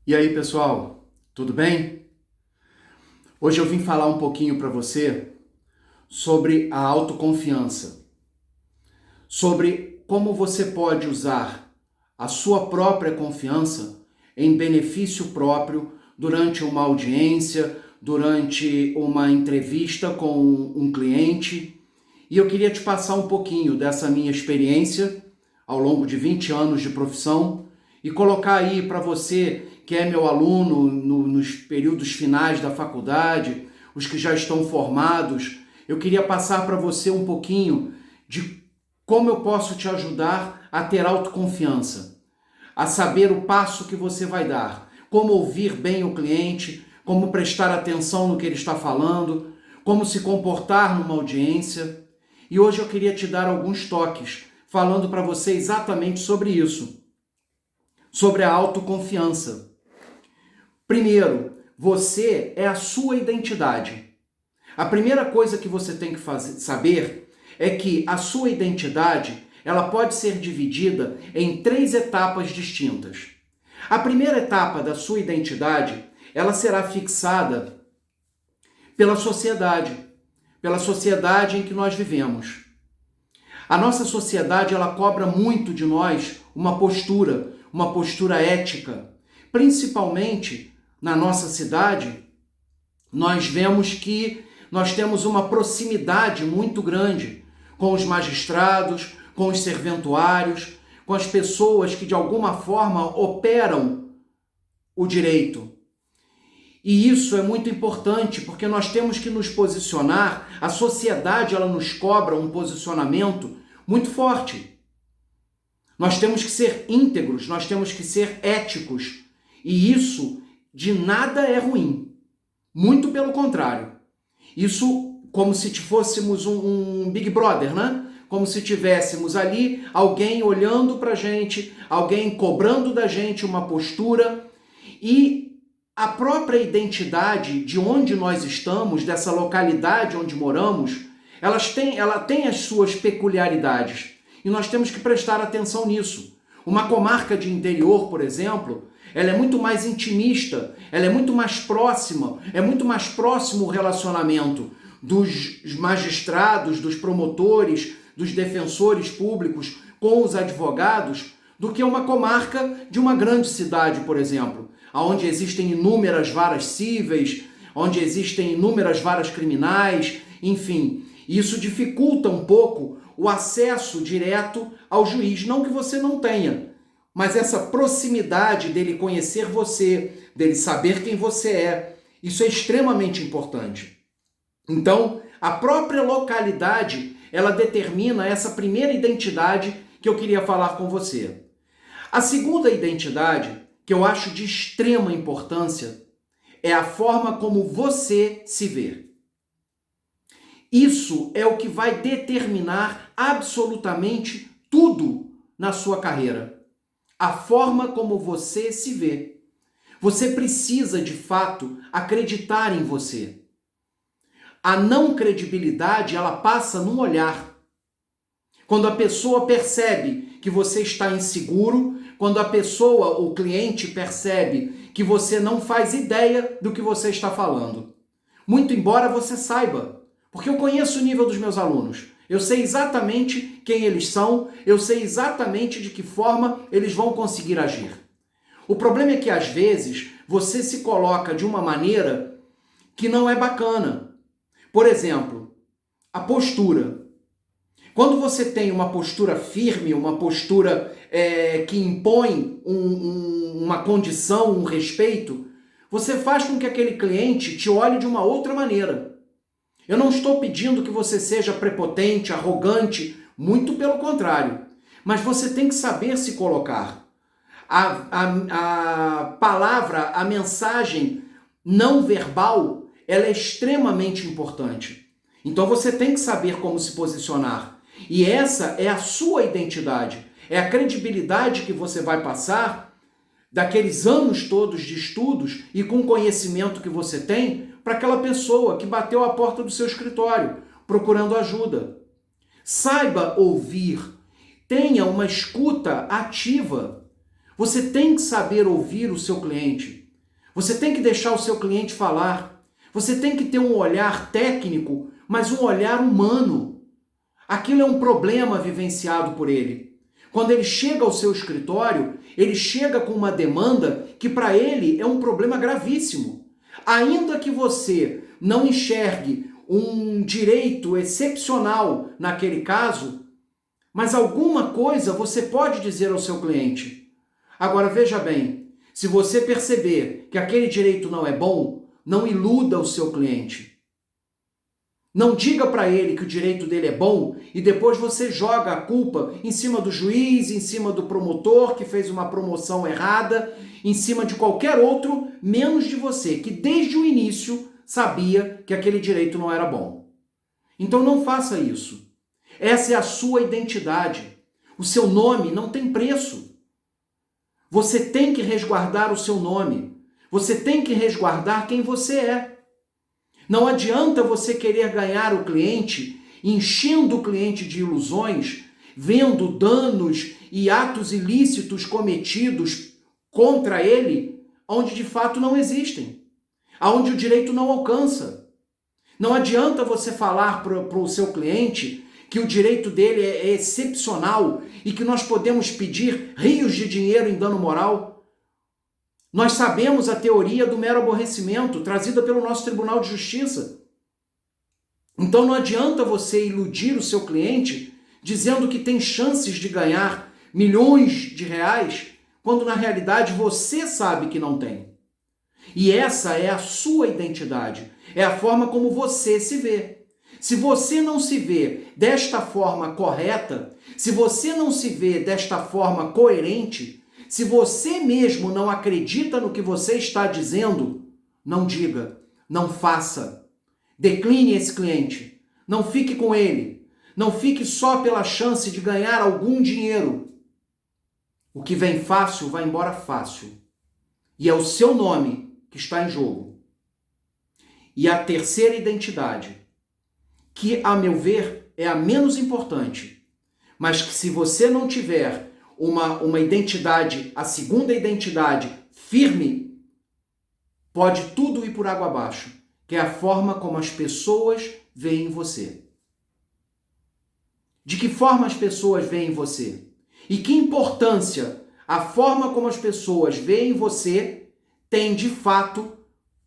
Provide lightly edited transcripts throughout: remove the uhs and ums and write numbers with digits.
E aí, pessoal, tudo bem? Hoje eu vim falar um pouquinho para você sobre a autoconfiança, sobre como você pode usar a sua própria confiança em benefício próprio durante uma audiência, durante uma entrevista com um cliente. E eu queria te passar um pouquinho dessa minha experiência ao longo de 20 anos de profissão e colocar aí para você que é meu aluno nos períodos finais da faculdade, os que já estão formados. Eu queria passar para você um pouquinho de como eu posso te ajudar a ter autoconfiança, a saber o passo que você vai dar, como ouvir bem o cliente, como prestar atenção no que ele está falando, como se comportar numa audiência. E hoje eu queria te dar alguns toques, falando para você exatamente sobre isso, sobre a autoconfiança. Primeiro, você é a sua identidade. A primeira coisa que você tem que saber é que a sua identidade ela pode ser dividida em 3 etapas distintas. A primeira etapa da sua identidade ela será fixada pela sociedade em que nós vivemos. A nossa sociedade ela cobra muito de nós uma postura ética. Principalmente na nossa cidade, nós vemos que nós temos uma proximidade muito grande com os magistrados, com os serventuários, com as pessoas que de alguma forma operam o direito. E isso é muito importante, porque nós temos que nos posicionar, a sociedade ela nos cobra um posicionamento muito forte. Nós temos que ser íntegros, nós temos que ser éticos. E isso de nada é ruim. Muito pelo contrário. Isso como se fôssemos um Big Brother, né? Como se tivéssemos ali alguém olhando pra gente, alguém cobrando da gente uma postura. E a própria identidade de onde nós estamos, dessa localidade onde moramos, ela tem as suas peculiaridades. E nós temos que prestar atenção nisso. Uma comarca de interior, por exemplo, ela é muito mais intimista, ela é muito mais próxima, é muito mais próximo o relacionamento dos magistrados, dos promotores, dos defensores públicos com os advogados, do que uma comarca de uma grande cidade, por exemplo, onde existem inúmeras varas cíveis, onde existem inúmeras varas criminais, enfim. Isso dificulta um pouco o acesso direto ao juiz. Não que você não tenha, mas essa proximidade dele conhecer você, dele saber quem você é, isso é extremamente importante. Então, a própria localidade, ela determina essa primeira identidade que eu queria falar com você. A segunda identidade, que eu acho de extrema importância, é a forma como você se vê. Isso é o que vai determinar absolutamente tudo na sua carreira. A forma como você se vê. Você precisa, de fato, acreditar em você. A não credibilidade, ela passa num olhar. Quando a pessoa percebe que você está inseguro, quando a pessoa, o cliente, percebe que você não faz ideia do que você está falando. Muito embora você saiba. Porque eu conheço o nível dos meus alunos. Eu sei exatamente quem eles são, eu sei exatamente de que forma eles vão conseguir agir. O problema é que, às vezes, você se coloca de uma maneira que não é bacana. Por exemplo, a postura. Quando você tem uma postura firme, uma postura que impõe uma condição, um respeito, você faz com que aquele cliente te olhe de uma outra maneira. Eu não estou pedindo que você seja prepotente, arrogante, muito pelo contrário. Mas você tem que saber se colocar. A palavra, a mensagem não verbal, ela é extremamente importante. Então você tem que saber como se posicionar. E essa é a sua identidade. É a credibilidade que você vai passar daqueles anos todos de estudos e com o conhecimento que você tem para aquela pessoa que bateu a porta do seu escritório procurando ajuda. Saiba ouvir, tenha uma escuta ativa. Você tem que saber ouvir o seu cliente. Você tem que deixar o seu cliente falar. Você tem que ter um olhar técnico, mas um olhar humano. Aquilo é um problema vivenciado por ele. Quando ele chega ao seu escritório, ele chega com uma demanda que para ele é um problema gravíssimo. Ainda que você não enxergue um direito excepcional naquele caso, mas alguma coisa você pode dizer ao seu cliente. Agora veja bem, se você perceber que aquele direito não é bom, não iluda o seu cliente. Não diga para ele que o direito dele é bom e depois você joga a culpa em cima do juiz, em cima do promotor que fez uma promoção errada, em cima de qualquer outro, menos de você, que desde o início sabia que aquele direito não era bom. Então não faça isso. Essa é a sua identidade. O seu nome não tem preço. Você tem que resguardar o seu nome. Você tem que resguardar quem você é. Não adianta você querer ganhar o cliente, enchendo o cliente de ilusões, vendo danos e atos ilícitos cometidos contra ele, onde de fato não existem, onde o direito não alcança. Não adianta você falar para o seu cliente que o direito dele é excepcional e que nós podemos pedir rios de dinheiro em dano moral. Nós sabemos a teoria do mero aborrecimento, trazida pelo nosso Tribunal de Justiça. Então não adianta você iludir o seu cliente dizendo que tem chances de ganhar milhões de reais, quando na realidade você sabe que não tem. E essa é a sua identidade, é a forma como você se vê. Se você não se vê desta forma correta, se você não se vê desta forma coerente, se você mesmo não acredita no que você está dizendo, não diga, não faça. Decline esse cliente. Não fique com ele. Não fique só pela chance de ganhar algum dinheiro. O que vem fácil, vai embora fácil. E é o seu nome que está em jogo. E a terceira identidade, que, a meu ver, é a menos importante, mas que se você não tiver uma identidade, a segunda identidade firme, pode tudo ir por água abaixo, que é a forma como as pessoas veem você. De que forma as pessoas veem você? E que importância a forma como as pessoas veem você tem de fato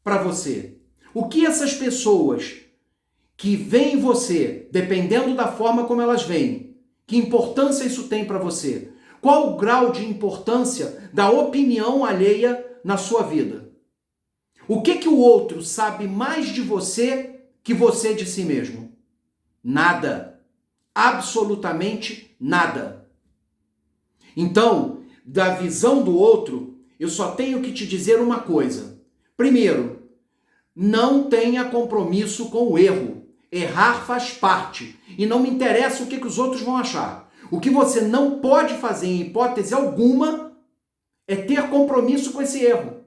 para você? O que essas pessoas que veem você, dependendo da forma como elas veem, que importância isso tem para você? Qual o grau de importância da opinião alheia na sua vida? O que o outro sabe mais de você que você de si mesmo? Nada. Absolutamente nada. Então, da visão do outro, eu só tenho que te dizer uma coisa. Primeiro, não tenha compromisso com o erro. Errar faz parte. E não me interessa o que os outros vão achar. O que você não pode fazer, em hipótese alguma, é ter compromisso com esse erro.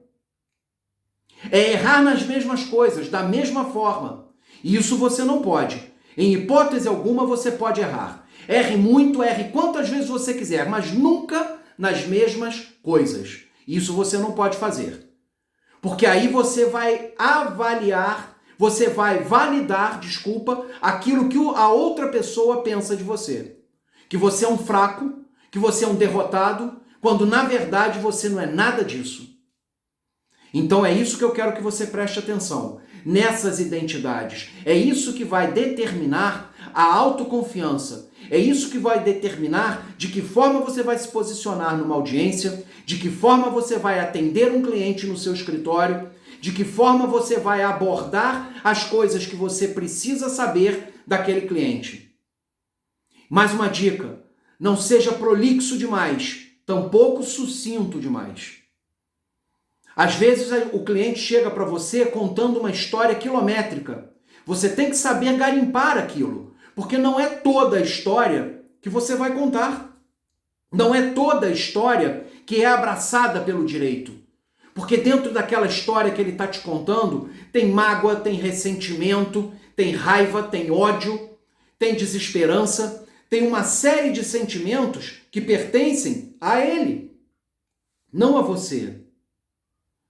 É errar nas mesmas coisas, da mesma forma. E isso você não pode. Em hipótese alguma, você pode errar. Erre muito, erre quantas vezes você quiser, mas nunca nas mesmas coisas. Isso você não pode fazer. Porque aí você vai avaliar, você vai validar, aquilo que a outra pessoa pensa de você. Que você é um fraco, que você é um derrotado, quando na verdade você não é nada disso. Então é isso que eu quero que você preste atenção, nessas identidades. É isso que vai determinar a autoconfiança. É isso que vai determinar de que forma você vai se posicionar numa audiência, de que forma você vai atender um cliente no seu escritório, de que forma você vai abordar as coisas que você precisa saber daquele cliente. Mais uma dica, não seja prolixo demais, tampouco sucinto demais. Às vezes o cliente chega para você contando uma história quilométrica. Você tem que saber garimpar aquilo, porque não é toda a história que você vai contar. Não é toda a história que é abraçada pelo direito. Porque dentro daquela história que ele está te contando, tem mágoa, tem ressentimento, tem raiva, tem ódio, tem desesperança, tem uma série de sentimentos que pertencem a ele. não a você.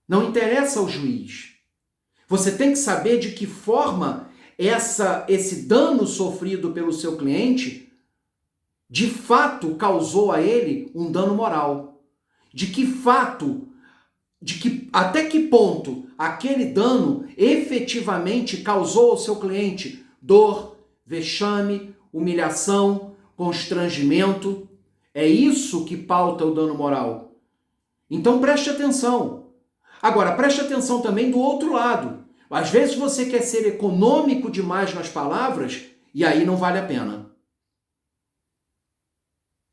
Não interessa ao juiz. Você tem que saber de que forma esse dano sofrido pelo seu cliente de fato causou a ele um dano moral. Até que ponto aquele dano efetivamente causou ao seu cliente dor, vexame, humilhação, constrangimento. É isso que pauta o dano moral. Então preste atenção. Agora, preste atenção também do outro lado. Às vezes você quer ser econômico demais nas palavras e aí não vale a pena.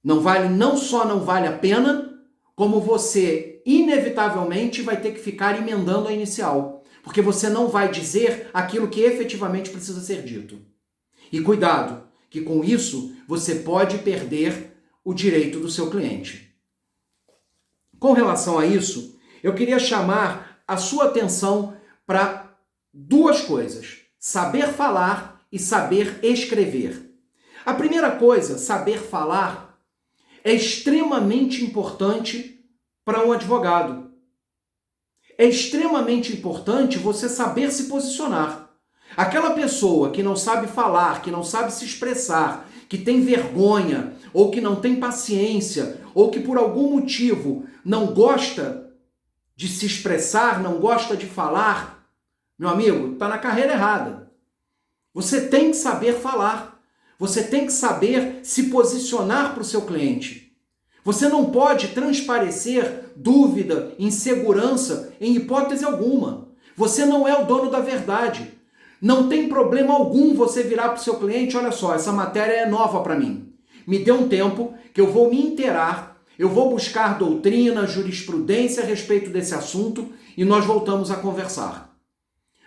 Não só não vale a pena, como você inevitavelmente vai ter que ficar emendando a inicial, porque você não vai dizer aquilo que efetivamente precisa ser dito. E cuidado, que com isso você pode perder o direito do seu cliente. Com relação a isso, eu queria chamar a sua atenção para duas coisas: saber falar e saber escrever. A primeira coisa, saber falar, é extremamente importante para um advogado. É extremamente importante você saber se posicionar. Aquela pessoa que não sabe falar, que não sabe se expressar, que tem vergonha, ou que não tem paciência, ou que por algum motivo não gosta de se expressar, não gosta de falar, meu amigo, está na carreira errada. Você tem que saber falar. Você tem que saber se posicionar para o seu cliente. Você não pode transparecer dúvida, insegurança em hipótese alguma. Você não é o dono da verdade. Não tem problema algum você virar para o seu cliente: olha só, essa matéria é nova para mim. Me dê um tempo que eu vou me inteirar, eu vou buscar doutrina, jurisprudência a respeito desse assunto e nós voltamos a conversar.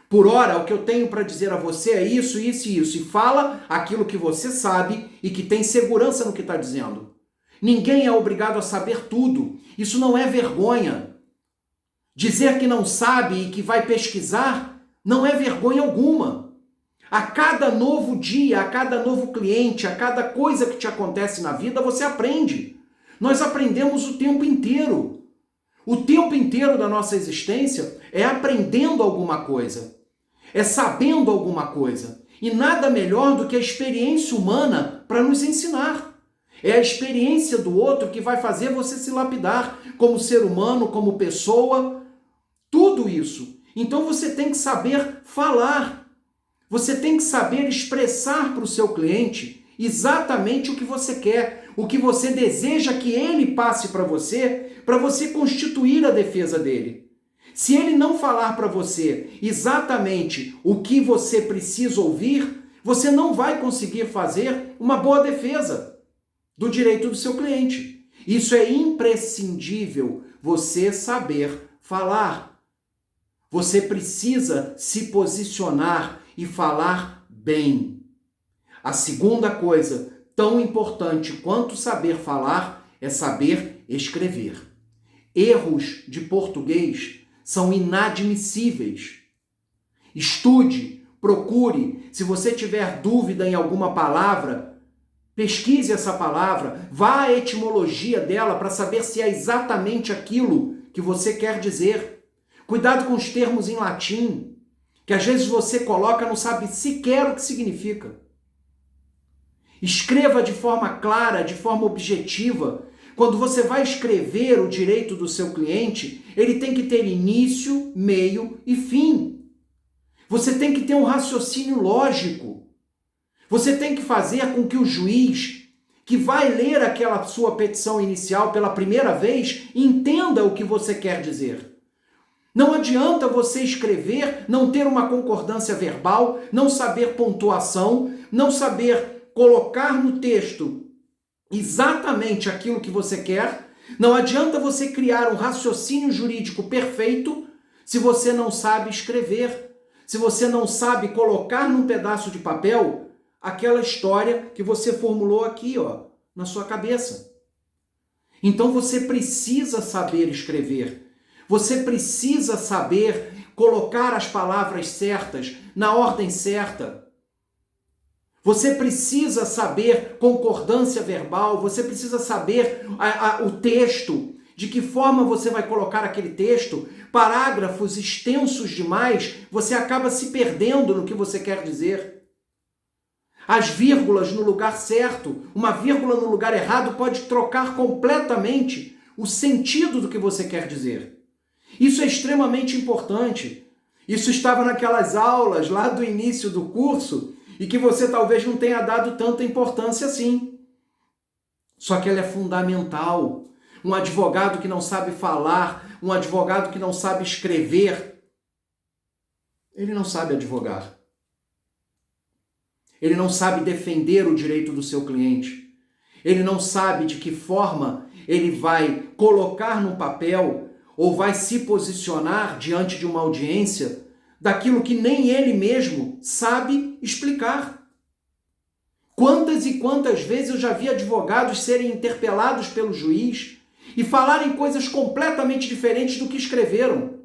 Por hora, o que eu tenho para dizer a você é isso, isso e isso. E fala aquilo que você sabe e que tem segurança no que está dizendo. Ninguém é obrigado a saber tudo. Isso não é vergonha. Dizer que não sabe e que vai pesquisar não é vergonha alguma. A cada novo dia, a cada novo cliente, a cada coisa que te acontece na vida, você aprende. Nós aprendemos o tempo inteiro. O tempo inteiro da nossa existência é aprendendo alguma coisa. É sabendo alguma coisa. E nada melhor do que a experiência humana para nos ensinar. É a experiência do outro que vai fazer você se lapidar como ser humano, como pessoa. Tudo isso. Então você tem que saber falar. Você tem que saber expressar para o seu cliente exatamente o que você quer, o que você deseja que ele passe para você constituir a defesa dele. Se ele não falar para você exatamente o que você precisa ouvir, você não vai conseguir fazer uma boa defesa do direito do seu cliente. Isso é imprescindível, você saber falar. Você precisa se posicionar e falar bem. A segunda coisa, tão importante quanto saber falar, é saber escrever. Erros de português são inadmissíveis. Estude, procure. Se você tiver dúvida em alguma palavra, pesquise essa palavra, vá à etimologia dela para saber se é exatamente aquilo que você quer dizer. Cuidado com os termos em latim, que às vezes você coloca e não sabe sequer o que significa. Escreva de forma clara, de forma objetiva. Quando você vai escrever o direito do seu cliente, ele tem que ter início, meio e fim. Você tem que ter um raciocínio lógico. Você tem que fazer com que o juiz, que vai ler aquela sua petição inicial pela primeira vez, entenda o que você quer dizer. Não adianta você escrever, não ter uma concordância verbal, não saber pontuação, não saber colocar no texto exatamente aquilo que você quer. Não adianta você criar um raciocínio jurídico perfeito se você não sabe escrever, se você não sabe colocar num pedaço de papel aquela história que você formulou aqui, na sua cabeça. Então você precisa saber escrever. Você precisa saber colocar as palavras certas na ordem certa. Você precisa saber concordância verbal, você precisa saber o texto, de que forma você vai colocar aquele texto, parágrafos extensos demais, você acaba se perdendo no que você quer dizer. As vírgulas no lugar certo, uma vírgula no lugar errado pode trocar completamente o sentido do que você quer dizer. Isso é extremamente importante. Isso estava naquelas aulas lá do início do curso e que você talvez não tenha dado tanta importância assim. Só que ela é fundamental. Um advogado que não sabe falar, um advogado que não sabe escrever, ele não sabe advogar. Ele não sabe defender o direito do seu cliente. Ele não sabe de que forma ele vai colocar no papel ou vai se posicionar diante de uma audiência daquilo que nem ele mesmo sabe explicar. Quantas e quantas vezes eu já vi advogados serem interpelados pelo juiz e falarem coisas completamente diferentes do que escreveram.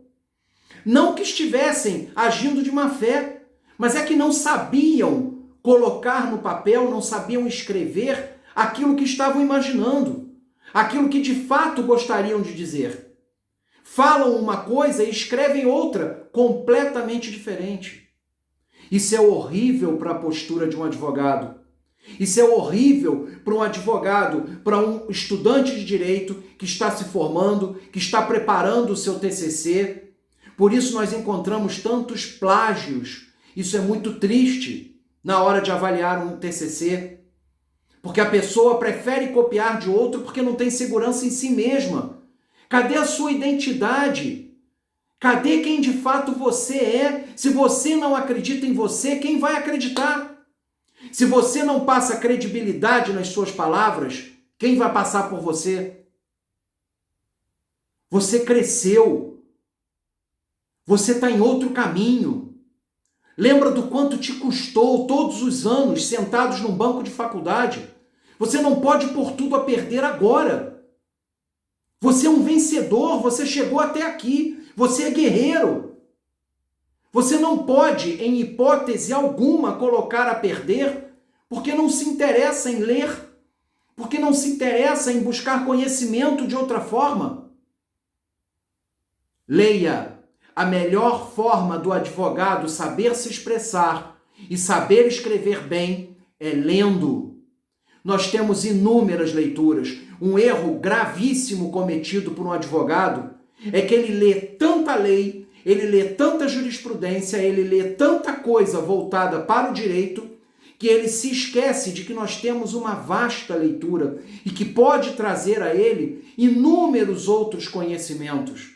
Não que estivessem agindo de má fé, mas é que não sabiam colocar no papel, não sabiam escrever aquilo que estavam imaginando, aquilo que de fato gostariam de dizer. Falam uma coisa e escrevem outra completamente diferente. Isso é horrível para a postura de um advogado. Isso é horrível para um advogado, para um estudante de direito que está se formando, que está preparando o seu TCC. Por isso nós encontramos tantos plágios. Isso é muito triste na hora de avaliar um TCC, porque a pessoa prefere copiar de outro porque não tem segurança em si mesma. Cadê a sua identidade? Cadê quem de fato você é? Se você não acredita em você, quem vai acreditar? Se você não passa credibilidade nas suas palavras, quem vai passar por você? Você cresceu. Você está em outro caminho. Lembra do quanto te custou todos os anos sentados num banco de faculdade? Você não pode pôr tudo a perder agora. Você é um vencedor, você chegou até aqui, você é guerreiro. Você não pode, em hipótese alguma, colocar a perder, porque não se interessa em ler, porque não se interessa em buscar conhecimento de outra forma. Leia. A melhor forma do advogado saber se expressar e saber escrever bem é lendo. Nós temos inúmeras leituras. Um erro gravíssimo cometido por um advogado é que ele lê tanta lei, ele lê tanta jurisprudência, ele lê tanta coisa voltada para o direito, que ele se esquece de que nós temos uma vasta leitura e que pode trazer a ele inúmeros outros conhecimentos.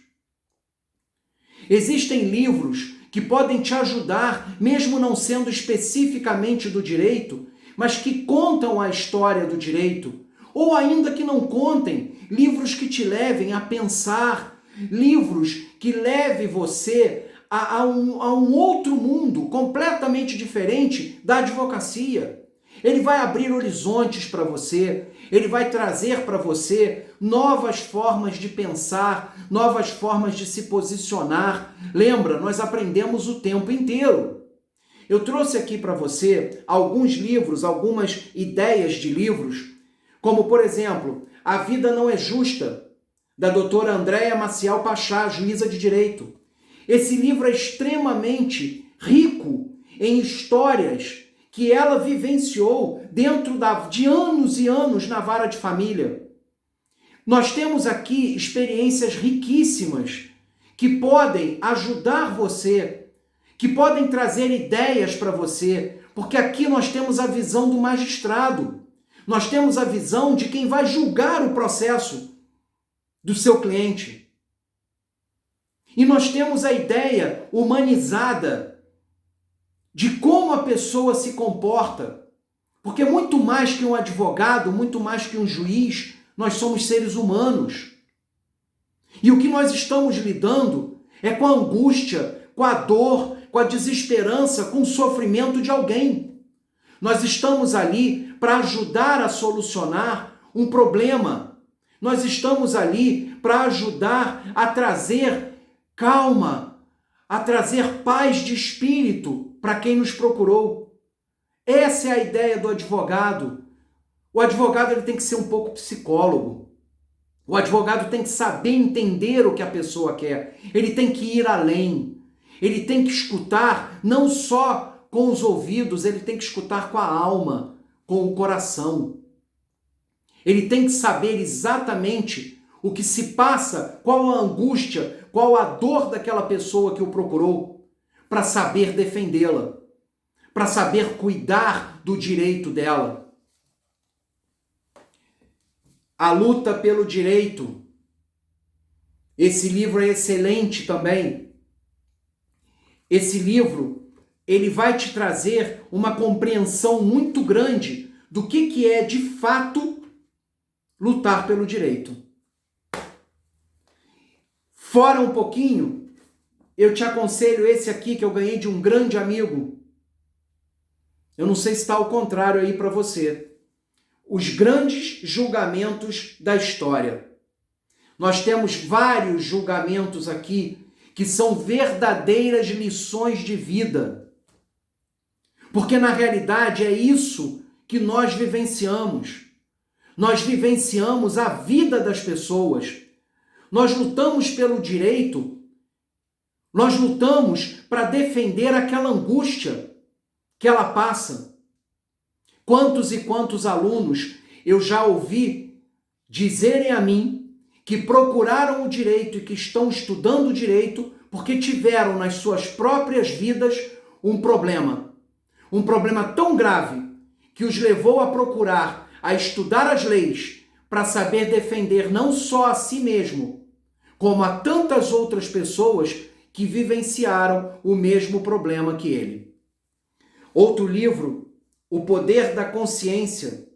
Existem livros que podem te ajudar, mesmo não sendo especificamente do direito, mas que contam a história do direito. Ou ainda que não contem, livros que te levem a pensar, livros que levem você a um outro mundo completamente diferente da advocacia. Ele vai abrir horizontes para você, ele vai trazer para você novas formas de pensar, novas formas de se posicionar. Lembra, nós aprendemos o tempo inteiro. Eu trouxe aqui para você alguns livros, algumas ideias de livros, como, por exemplo, A Vida Não é Justa, da doutora Andréa Maciel Pachá, juíza de direito. Esse livro é extremamente rico em histórias que ela vivenciou dentro de anos e anos na vara de família. Nós temos aqui experiências riquíssimas que podem ajudar você, que podem trazer ideias para você, porque aqui nós temos a visão do magistrado. Nós temos a visão de quem vai julgar o processo do seu cliente. E nós temos a ideia humanizada de como a pessoa se comporta. Porque muito mais que um advogado, muito mais que um juiz, nós somos seres humanos. E o que nós estamos lidando é com a angústia, com a dor, com a desesperança, com o sofrimento de alguém. Nós estamos ali para ajudar a solucionar um problema. Nós estamos ali para ajudar a trazer calma, a trazer paz de espírito para quem nos procurou. Essa é a ideia do advogado. O advogado ele tem que ser um pouco psicólogo. O advogado tem que saber entender o que a pessoa quer. Ele tem que ir além. Ele tem que escutar não só com os ouvidos, ele tem que escutar com a alma, com o coração. Ele tem que saber exatamente o que se passa, qual a angústia, qual a dor daquela pessoa que o procurou, para saber defendê-la, para saber cuidar do direito dela. A luta pelo direito. Esse livro é excelente também. Esse livro, ele vai te trazer uma compreensão muito grande do que é de fato lutar pelo direito. Fora um pouquinho, eu te aconselho esse aqui que eu ganhei de um grande amigo. Eu não sei se está ao contrário aí para você. Os grandes julgamentos da história. Nós temos vários julgamentos aqui que são verdadeiras lições de vida. Porque na realidade é isso que nós vivenciamos. Nós vivenciamos a vida das pessoas. Nós lutamos pelo direito. Nós lutamos para defender aquela angústia que ela passa. Quantos e quantos alunos eu já ouvi dizerem a mim que procuraram o direito e que estão estudando o direito porque tiveram nas suas próprias vidas um problema. Um problema tão grave que os levou a procurar, a estudar as leis para saber defender não só a si mesmo, como a tantas outras pessoas que vivenciaram o mesmo problema que ele. Outro livro, O Poder da Consciência,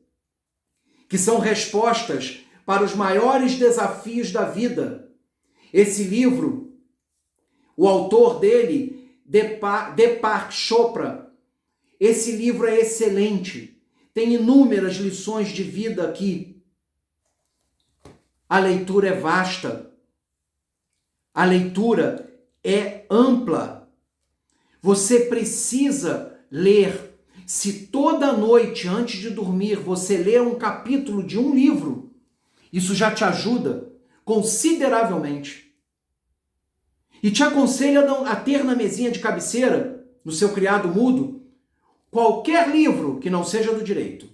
que são respostas para os maiores desafios da vida. Esse livro, o autor dele, Deepak Chopra, esse livro é excelente, tem inúmeras lições de vida aqui. A leitura é vasta, a leitura é ampla. Você precisa ler. Se toda noite, antes de dormir, você ler um capítulo de um livro, isso já te ajuda consideravelmente. E te aconselho a ter na mesinha de cabeceira, no seu criado mudo, qualquer livro que não seja do direito,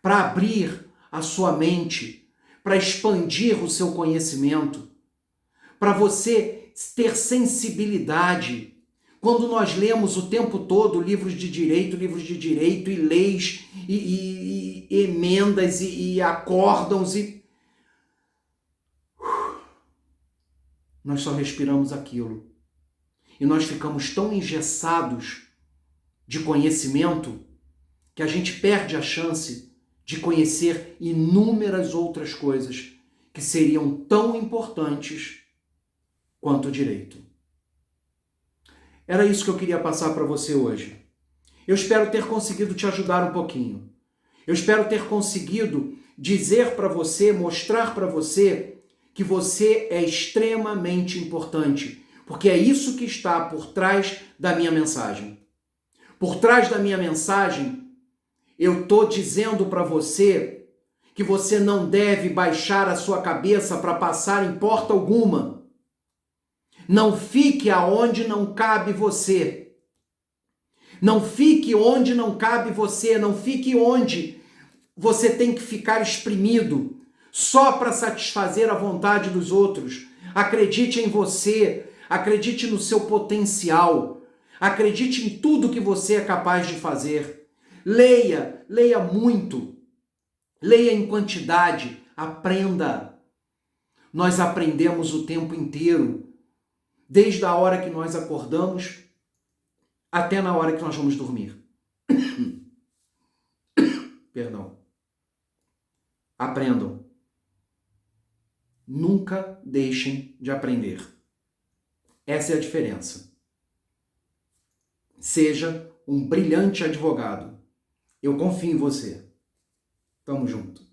para abrir a sua mente, para expandir o seu conhecimento, para você ter sensibilidade. Quando nós lemos o tempo todo livros de direito e leis e emendas e acórdãos nós só respiramos aquilo. E nós ficamos tão engessados de conhecimento que a gente perde a chance de conhecer inúmeras outras coisas que seriam tão importantes quanto o direito. Era isso que eu queria passar para você hoje. Eu espero ter conseguido te ajudar um pouquinho. Eu espero ter conseguido dizer para você, mostrar para você que você é extremamente importante, porque é isso que está por trás da minha mensagem. Por trás da minha mensagem, eu estou dizendo para você que você não deve baixar a sua cabeça para passar em porta alguma. Não fique aonde não cabe você. Não fique onde não cabe você. Não fique onde você tem que ficar exprimido só para satisfazer a vontade dos outros. Acredite em você. Acredite no seu potencial. Acredite em tudo que você é capaz de fazer. Leia muito. Leia em quantidade. Aprenda. Nós aprendemos o tempo inteiro. Desde a hora que nós acordamos até na hora que nós vamos dormir. Perdão. Aprendam. Nunca deixem de aprender. Essa é a diferença. Seja um brilhante advogado. Eu confio em você. Tamo junto.